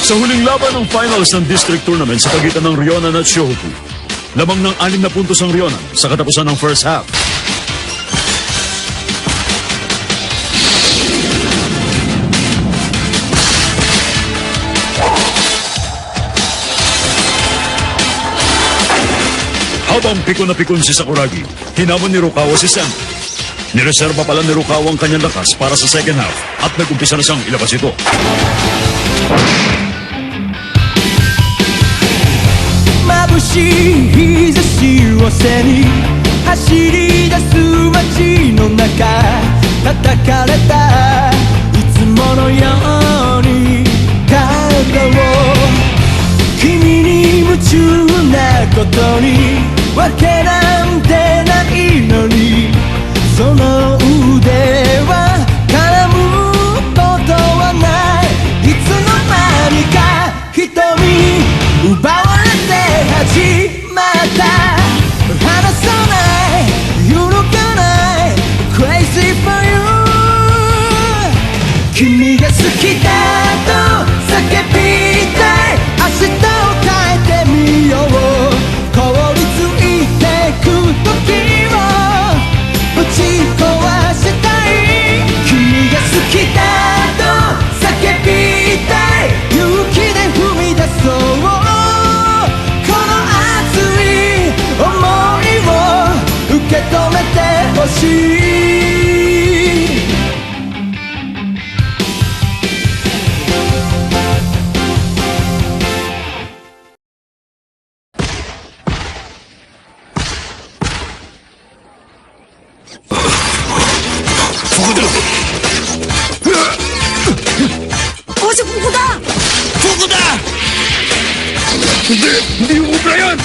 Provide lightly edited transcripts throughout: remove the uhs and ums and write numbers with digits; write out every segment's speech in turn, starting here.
Sa huling laban ng finals ng district tournament sa pagitan ng Ryonan at Shohoku, lamang ng 6 na puntos ang Ryonan sa katapusan ng first half. Habang pikon na pikon si Sakuragi, hinamon ni Rukawa si Sen. Nireserba pala ni Rukawa ang kanyang lakas para sa second half at nag-umpisa na siyang ilabas ito. 眩しい日差しを背に走り出す街の中叩かれたいつものように体を君に夢中なことにわけなんてないのにその腕は絡むことはないいつの間にか瞳に奪われて始まった離さない揺るがない Crazy for you 君が好きだと叫びたい明日を変えてみよう凍りついてく時をぶち壊したい君が好きだと叫びたい勇気で踏み出そう受け止めてほしいHindi mo ubra yan!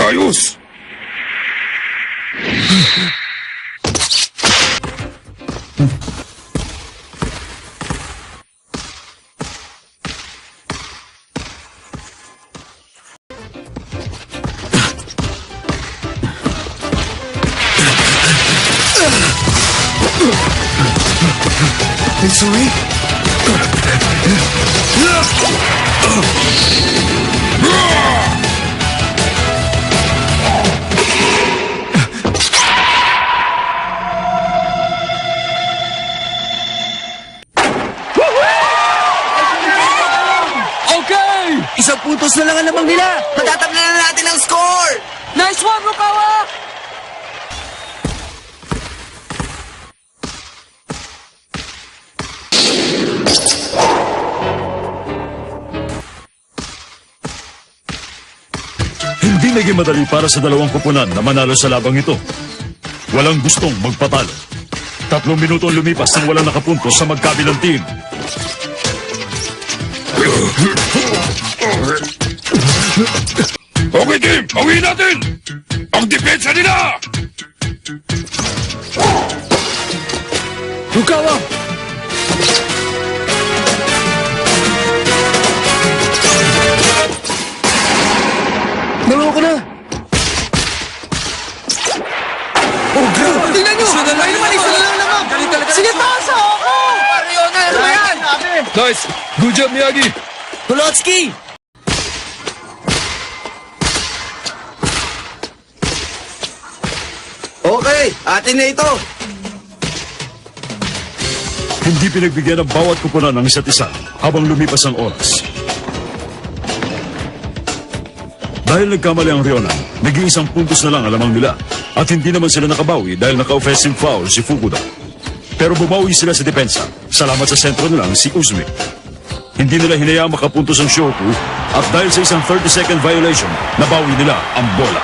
Ayos! Mitsuri? Okay! Isang puntos na lang ang lamang nila. Patatabla na natin ang score! Nice one, Rukawa! Hindi naging madali para sa dalawang koponan na manalo sa labang ito. Walang gustong magpatalo. 3 minutong lumipas nang walang nakapuntos sa magkabilang team. Okay, team! Bawiin natin! Ang depensa nila! Rukawa! Dalawa ko na! Oh, grabe! Tingnan nyo! Isa na lang! Sige, pasa ako! Ryonan, ano ba yan? Nice! Good job, Miyagi! Tolotsky! Okay, atin na ito! Hindi pinagbigyan ng bawat koponan ng isa't isa habang lumipas ang oras. Dahil nagkamali ang Ryonan, naging 1 puntos na lang ang lamang nila at hindi naman sila nakabawi dahil naka-offensive foul si Fukuda. Pero bumawi sila sa depensa, salamat sa sentro nilang si Uzumi. Hindi nila hinayaang makapuntos ang Shohoku at dahil sa isang 30-second violation, nabawi nila ang bola.